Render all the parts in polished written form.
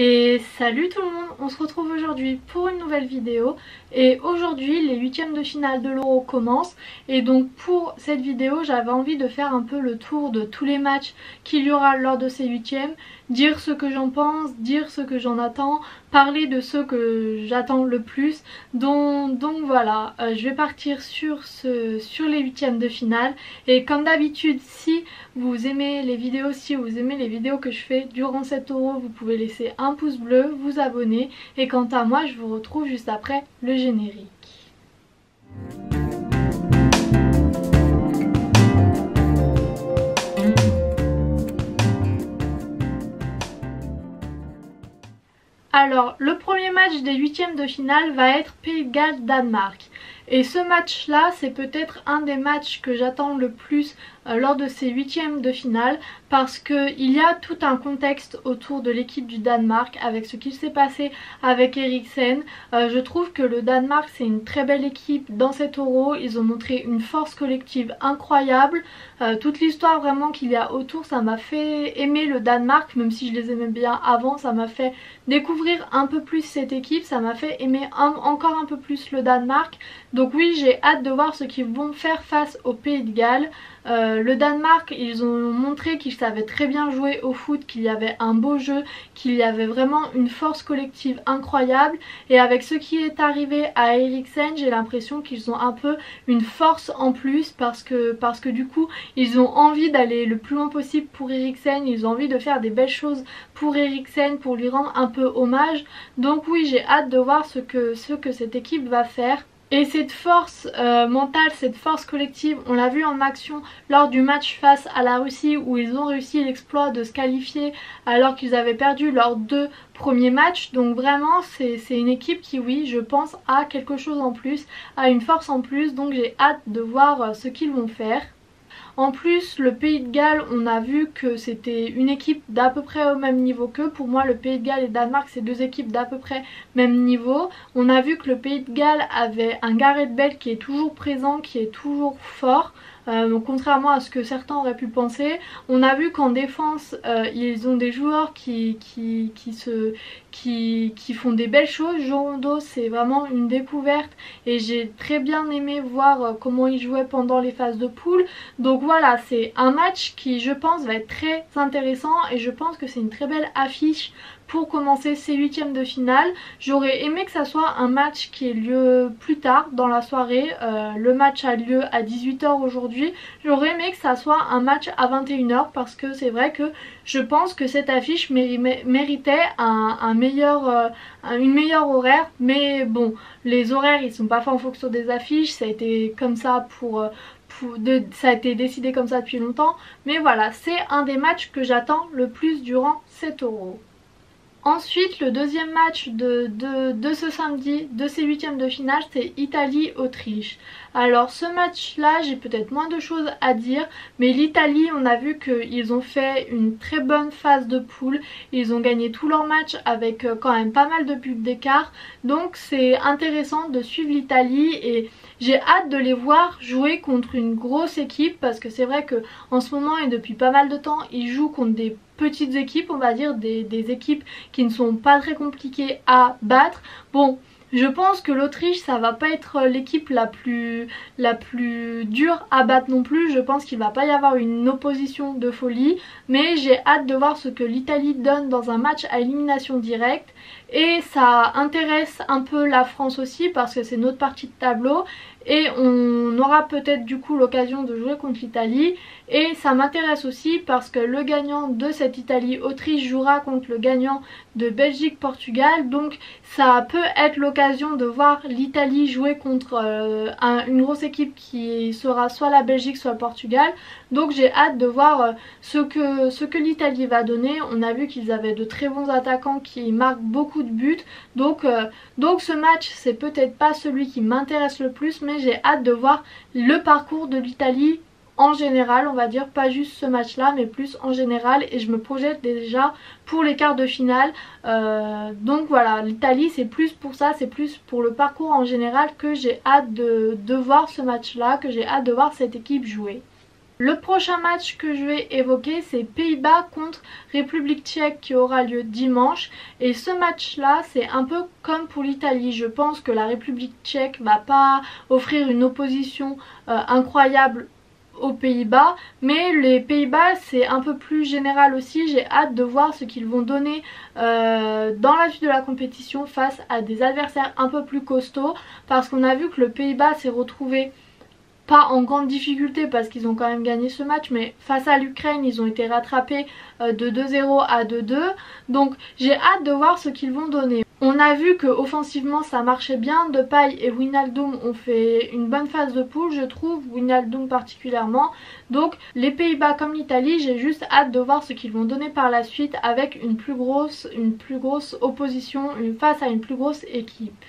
Et salut tout le monde, on se retrouve aujourd'hui pour une nouvelle vidéo et aujourd'hui les huitièmes de finale de l'Euro commencent et donc pour cette vidéo j'avais envie de faire un peu le tour de tous les matchs qu'il y aura lors de ces huitièmes, dire ce que j'en pense, dire ce que j'en attends, parler de ceux que j'attends le plus, donc voilà, je vais partir sur les huitièmes de finale et comme d'habitude si vous aimez les vidéos, que je fais durant cet Euro, vous pouvez laisser un pouce bleu, vous abonner et quant à moi je vous retrouve juste après le générique. Alors le premier match des huitièmes de finale va être Pays de Galles-Danemark. Et ce match là c'est peut-être un des matchs que j'attends le plus lors de ces huitièmes de finale parce qu'il y a tout un contexte autour de l'équipe du Danemark avec ce qui s'est passé avec Eriksen. Je trouve que le Danemark c'est une très belle équipe dans cet Euro, ils ont montré une force collective incroyable, toute l'histoire vraiment qu'il y a autour ça m'a fait aimer le Danemark, même si je les aimais bien avant, ça m'a fait découvrir un peu plus cette équipe, ça m'a fait aimer encore un peu plus le Danemark. Donc oui, j'ai hâte de voir ce qu'ils vont faire face au Pays de Galles. Le Danemark, ils ont montré qu'ils savaient très bien jouer au foot, qu'il y avait un beau jeu, qu'il y avait vraiment une force collective incroyable. Et avec ce qui est arrivé à Eriksen, j'ai l'impression qu'ils ont un peu une force en plus parce que du coup, ils ont envie d'aller le plus loin possible pour Eriksen, ils ont envie de faire des belles choses pour Eriksen, pour lui rendre un peu hommage. Donc oui, j'ai hâte de voir ce que cette équipe va faire. Et cette force mentale, cette force collective, on l'a vu en action lors du match face à la Russie où ils ont réussi l'exploit de se qualifier alors qu'ils avaient perdu leurs deux premiers matchs. Donc vraiment c'est une équipe qui, oui, je pense a quelque chose en plus, a une force en plus, donc j'ai hâte de voir ce qu'ils vont faire. En plus, le Pays de Galles, on a vu que c'était une équipe d'à peu près au même niveau qu'eux. Pour moi, le Pays de Galles et le Danemark, c'est deux équipes d'à peu près même niveau. On a vu que le Pays de Galles avait un Gareth Bale qui est toujours présent, qui est toujours fort. Donc contrairement à ce que certains auraient pu penser, on a vu qu'en défense ils ont des joueurs qui font des belles choses. Jorondo c'est vraiment une découverte et j'ai très bien aimé voir comment il jouait pendant les phases de poule. Donc voilà, c'est un match qui je pense va être très intéressant et je pense que c'est une très belle affiche pour commencer ces huitièmes de finale. J'aurais aimé que ça soit un match qui ait lieu plus tard dans la soirée. Le match a lieu à 18 h aujourd'hui. J'aurais aimé que ça soit un match à 21 h parce que c'est vrai que je pense que cette affiche méritait une meilleure horaire. Mais bon, les horaires ils sont pas faits en fonction des affiches, ça a été comme ça ça a été décidé comme ça depuis longtemps. Mais voilà, c'est un des matchs que j'attends le plus durant cet Euro. Ensuite, le deuxième match de ce samedi, de ces huitièmes de finale, c'est Italie-Autriche. Alors ce match-là, j'ai peut-être moins de choses à dire, mais l'Italie, on a vu qu'ils ont fait une très bonne phase de poule. Ils ont gagné tous leurs matchs avec quand même pas mal de buts d'écart. Donc c'est intéressant de suivre l'Italie et j'ai hâte de les voir jouer contre une grosse équipe parce que c'est vrai que en ce moment et depuis pas mal de temps, ils jouent contre des petites équipes, on va dire des équipes qui ne sont pas très compliquées à battre. Bon, je pense que l'Autriche ça va pas être l'équipe la plus dure à battre non plus. Je pense qu'il va pas y avoir une opposition de folie, mais j'ai hâte de voir ce que l'Italie donne dans un match à élimination directe. Et ça intéresse un peu la France aussi parce que c'est notre partie de tableau et on aura peut-être du coup l'occasion de jouer contre l'Italie. Et ça m'intéresse aussi parce que le gagnant de cette Italie-Autriche jouera contre le gagnant de Belgique-Portugal. Donc ça peut être l'occasion de voir l'Italie jouer contre une grosse équipe qui sera soit la Belgique soit le Portugal. Donc j'ai hâte de voir ce que l'Italie va donner. On a vu qu'ils avaient de très bons attaquants qui marquent beaucoup de buts. Donc ce match c'est peut-être pas celui qui m'intéresse le plus, mais j'ai hâte de voir le parcours de l'Italie en général, on va dire, pas juste ce match là mais plus en général, et je me projette déjà pour les quarts de finale. Donc voilà, l'Italie c'est plus pour ça, c'est plus pour le parcours en général que j'ai hâte de voir ce match là, que j'ai hâte de voir cette équipe jouer. Le prochain match que je vais évoquer, c'est Pays-Bas contre République tchèque qui aura lieu dimanche. Et ce match-là, c'est un peu comme pour l'Italie. Je pense que la République tchèque va pas offrir une opposition incroyable aux Pays-Bas, mais les Pays-Bas c'est un peu plus général aussi. J'ai hâte de voir ce qu'ils vont donner dans la suite de la compétition face à des adversaires un peu plus costauds, parce qu'on a vu que le Pays-Bas s'est retrouvé pas en grande difficulté parce qu'ils ont quand même gagné ce match, mais face à l'Ukraine ils ont été rattrapés de 2-0 à 2-2, donc j'ai hâte de voir ce qu'ils vont donner. On a vu que offensivement ça marchait bien, Depay et Wijnaldum ont fait une bonne phase de poule, je trouve, Wijnaldum particulièrement. Donc les Pays-Bas comme l'Italie, j'ai juste hâte de voir ce qu'ils vont donner par la suite avec une plus grosse opposition, face à une plus grosse équipe.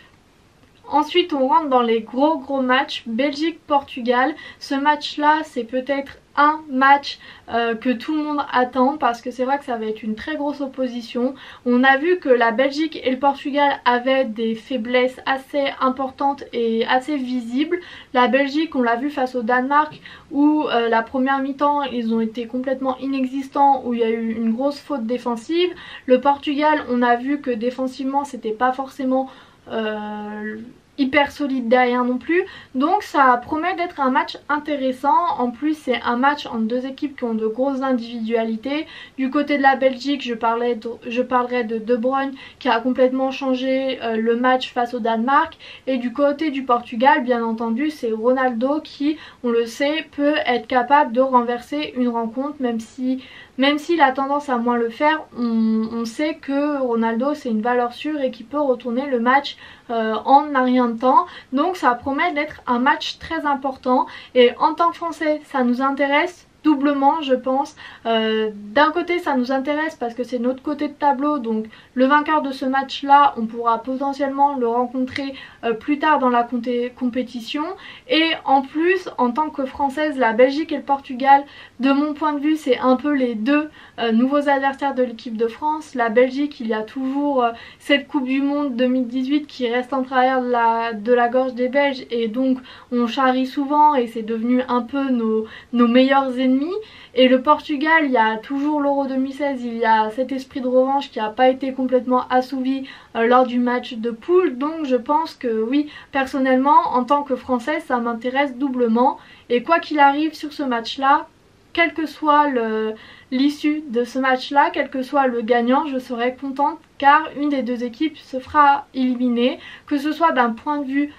Ensuite on rentre dans les gros matchs, Belgique-Portugal. Ce match là c'est peut-être un match que tout le monde attend, parce que c'est vrai que ça va être une très grosse opposition. On a vu que la Belgique et le Portugal avaient des faiblesses assez importantes et assez visibles. La Belgique, on l'a vu face au Danemark où la première mi-temps ils ont été complètement inexistants, où il y a eu une grosse faute défensive. Le Portugal, on a vu que défensivement c'était pas forcément hyper solide derrière non plus, donc ça promet d'être un match intéressant. En plus c'est un match entre deux équipes qui ont de grosses individualités. Du côté de la Belgique, je parlerai de De Bruyne qui a complètement changé le match face au Danemark, et du côté du Portugal bien entendu c'est Ronaldo qui, on le sait, peut être capable de renverser une rencontre, même s'il a tendance à moins le faire. On sait que Ronaldo c'est une valeur sûre et qu'il peut retourner le match en un rien de temps. Donc ça promet d'être un match très important, et en tant que Français ça nous intéresse doublement je pense. D'un côté ça nous intéresse parce que c'est notre côté de tableau, donc le vainqueur de ce match là on pourra potentiellement le rencontrer plus tard dans la compétition, et en plus en tant que Française, la Belgique et le Portugal de mon point de vue c'est un peu les deux nouveaux adversaires de l'équipe de France. La Belgique, il y a toujours cette Coupe du Monde 2018 qui reste en travers de la gorge des Belges, et donc on charrie souvent et c'est devenu un peu nos meilleurs ennemis. Et le Portugal, il y a toujours l'Euro 2016, il y a cet esprit de revanche qui n'a pas été complètement assouvi lors du match de poule. Donc je pense que oui, personnellement en tant que Française ça m'intéresse doublement, et quoi qu'il arrive sur ce match là, quelle que soit l'issue de ce match là, quel que soit le gagnant, je serai contente, car une des deux équipes se fera éliminer, que ce soit d'un point de vue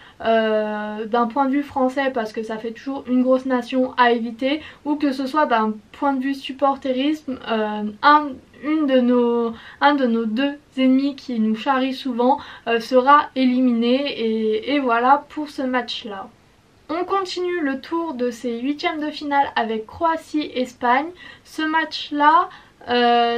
français parce que ça fait toujours une grosse nation à éviter, ou que ce soit d'un point de vue supporterisme, un de nos deux ennemis qui nous charrie souvent sera éliminé, et voilà pour ce match là. On continue le tour de ces huitièmes de finale avec Croatie-Espagne. Ce match là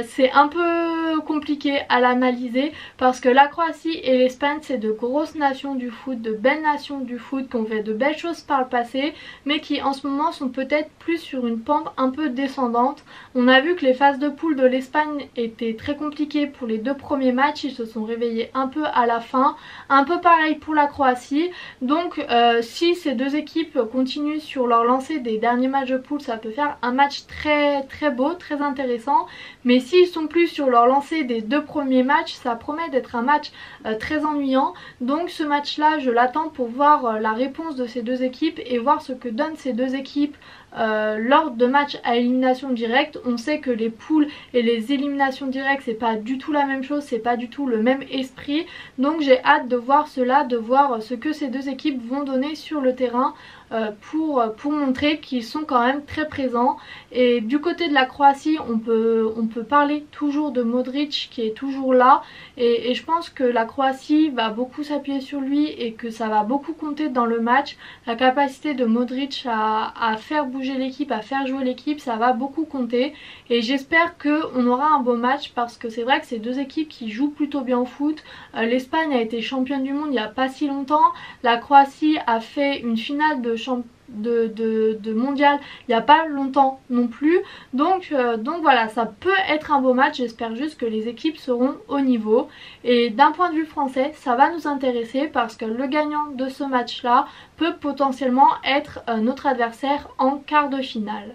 c'est un peu compliqué à l'analyser parce que la Croatie et l'Espagne c'est de grosses nations du foot, de belles nations du foot qui ont fait de belles choses par le passé, mais qui en ce moment sont peut-être plus sur une pente un peu descendante. On a vu que les phases de poule de l'Espagne étaient très compliquées pour les deux premiers matchs, ils se sont réveillés un peu à la fin, un peu pareil pour la Croatie. Donc si ces deux équipes continuent sur leur lancée des derniers matchs de poule, ça peut faire un match très beau, très intéressant. Mais s'ils sont plus sur leur lancée des deux premiers matchs, ça promet d'être un match très ennuyant. Donc ce match là je l'attends pour voir la réponse de ces deux équipes et voir ce que donnent ces deux équipes lors de matchs à élimination directe. On sait que les poules et les éliminations directes c'est pas du tout la même chose, c'est pas du tout le même esprit, donc j'ai hâte de voir cela, de voir ce que ces deux équipes vont donner sur le terrain pour montrer qu'ils sont quand même très présents. Et du côté de la Croatie on peut parler toujours de Modric qui est toujours là, et je pense que la Croatie va beaucoup s'appuyer sur lui et que ça va beaucoup compter dans le match. La capacité de Modric à faire bouger l'équipe, à faire jouer l'équipe, ça va beaucoup compter, et j'espère qu'on aura un beau match parce que c'est vrai que c'est deux équipes qui jouent plutôt bien au foot. L'Espagne a été championne du monde il n'y a pas si longtemps, la Croatie a fait une finale de mondial il n'y a pas longtemps non plus, donc voilà, ça peut être un beau match. J'espère juste que les équipes seront au niveau, et d'un point de vue français ça va nous intéresser parce que le gagnant de ce match là peut potentiellement être notre adversaire en quart de finale.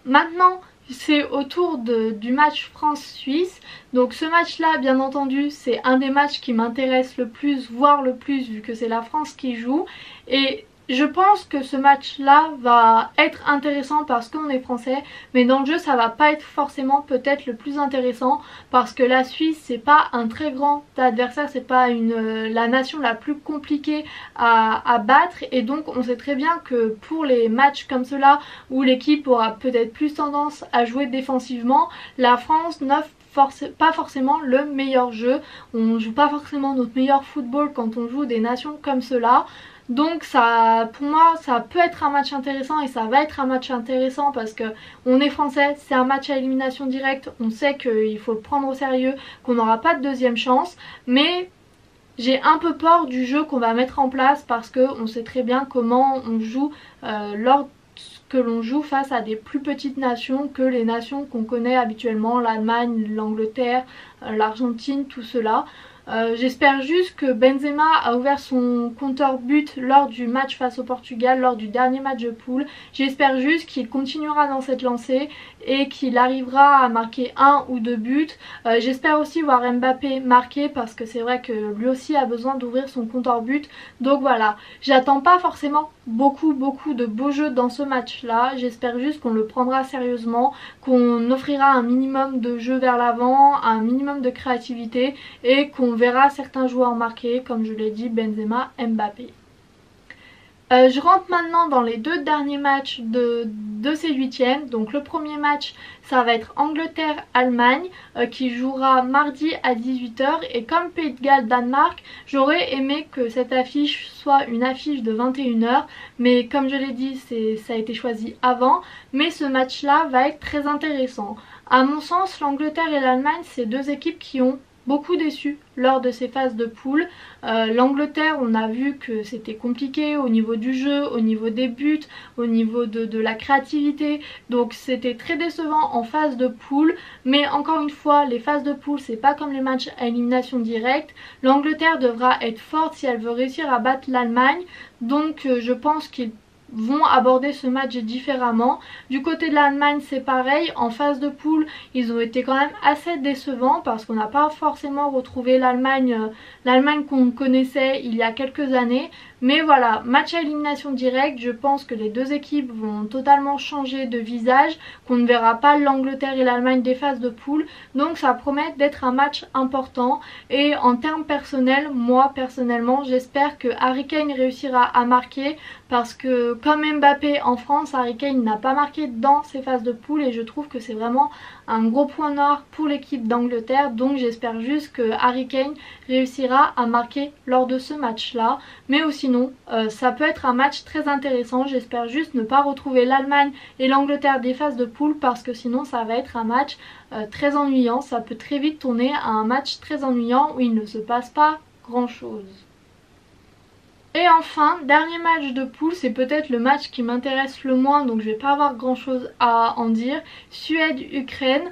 Maintenant c'est au tour du match France-Suisse. Donc ce match là bien entendu c'est un des matchs qui m'intéresse le plus, voire le plus, vu que c'est la France qui joue. Et je pense que ce match là va être intéressant parce qu'on est français, mais dans le jeu ça va pas être forcément peut-être le plus intéressant parce que la Suisse c'est pas un très grand adversaire, c'est pas la nation la plus compliquée à battre, et donc on sait très bien que pour les matchs comme cela où l'équipe aura peut-être plus tendance à jouer défensivement, la France n'offre pas forcément le meilleur jeu, on joue pas forcément notre meilleur football quand on joue des nations comme cela. Donc ça, pour moi, ça peut être un match intéressant, et ça va être un match intéressant parce que on est français, c'est un match à élimination directe, on sait qu'il faut le prendre au sérieux, qu'on n'aura pas de deuxième chance, mais j'ai un peu peur du jeu qu'on va mettre en place parce qu'on sait très bien comment on joue que l'on joue face à des plus petites nations que les nations qu'on connaît habituellement, l'Allemagne, l'Angleterre, l'Argentine, tout cela. J'espère juste que Benzema a ouvert son compteur but lors du match face au Portugal, lors du dernier match de poule. J'espère juste qu'il continuera dans cette lancée et qu'il arrivera à marquer 1 ou 2 buts. J'espère aussi voir Mbappé marquer parce que c'est vrai que lui aussi a besoin d'ouvrir son compteur but. Donc voilà, j'attends pas forcément beaucoup de beaux jeux dans ce match là. J'espère juste qu'on le prendra sérieusement, qu'on offrira un minimum de jeu vers l'avant, un minimum de créativité, et qu'on verra certains joueurs marquer, comme je l'ai dit, Benzema, Mbappé. Je rentre maintenant dans les deux derniers matchs de ces huitièmes. Donc le premier match ça va être Angleterre-Allemagne qui jouera mardi à 18 h, et comme Pays de Galles-Danemark, j'aurais aimé que cette affiche soit une affiche de 21 h, mais comme je l'ai dit ça a été choisi avant. Mais ce match là va être très intéressant. À mon sens, l'Angleterre et l'Allemagne, c'est deux équipes qui ont beaucoup déçu lors de ces phases de poule. L'Angleterre, on a vu que c'était compliqué au niveau du jeu, au niveau des buts, au niveau de la créativité, donc c'était très décevant en phase de poule. Mais encore une fois, les phases de poule c'est pas comme les matchs à élimination directe. L'Angleterre devra être forte si elle veut réussir à battre l'Allemagne, donc je pense qu'ils vont aborder ce match différemment. Du côté de l'Allemagne c'est pareil, en phase de poule ils ont été quand même assez décevants parce qu'on n'a pas forcément retrouvé l'Allemagne qu'on connaissait il y a quelques années. Mais voilà, match à élimination directe, je pense que les deux équipes vont totalement changer de visage, qu'on ne verra pas l'Angleterre et l'Allemagne des phases de poule, donc ça promet d'être un match important. Et en termes personnels, moi personnellement j'espère que Harry Kane réussira à marquer, parce que comme Mbappé en France, Harry Kane n'a pas marqué dans ces phases de poule, et je trouve que c'est vraiment un gros point noir pour l'équipe d'Angleterre. Donc j'espère juste que Harry Kane réussira à marquer lors de ce match là. Mais sinon ça peut être un match très intéressant. J'espère juste ne pas retrouver l'Allemagne et l'Angleterre des phases de poule, parce que sinon ça va être un match très ennuyant. Ça peut très vite tourner à un match très ennuyant où il ne se passe pas grand chose. Et enfin, dernier match de poule, c'est peut-être le match qui m'intéresse le moins, donc je vais pas avoir grand chose à en dire. Suède-Ukraine,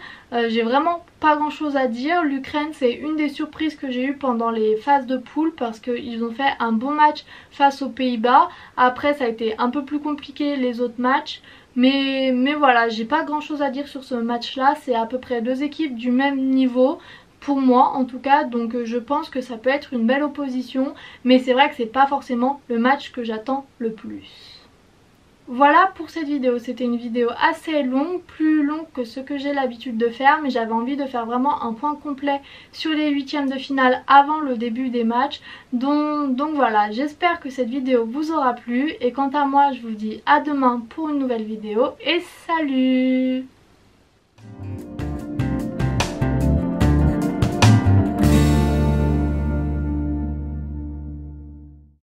j'ai vraiment pas grand chose à dire. L'Ukraine c'est une des surprises que j'ai eues pendant les phases de poule, parce qu'ils ont fait un bon match face aux Pays-Bas. Après ça a été un peu plus compliqué les autres matchs. Mais voilà, j'ai pas grand chose à dire sur ce match là, c'est à peu près deux équipes du même niveau. Pour moi en tout cas, donc je pense que ça peut être une belle opposition, mais c'est vrai que c'est pas forcément le match que j'attends le plus. Voilà pour cette vidéo, c'était une vidéo assez longue, plus longue que ce que j'ai l'habitude de faire, mais j'avais envie de faire vraiment un point complet sur les huitièmes de finale avant le début des matchs. Donc voilà, j'espère que cette vidéo vous aura plu, et quant à moi je vous dis à demain pour une nouvelle vidéo, et salut!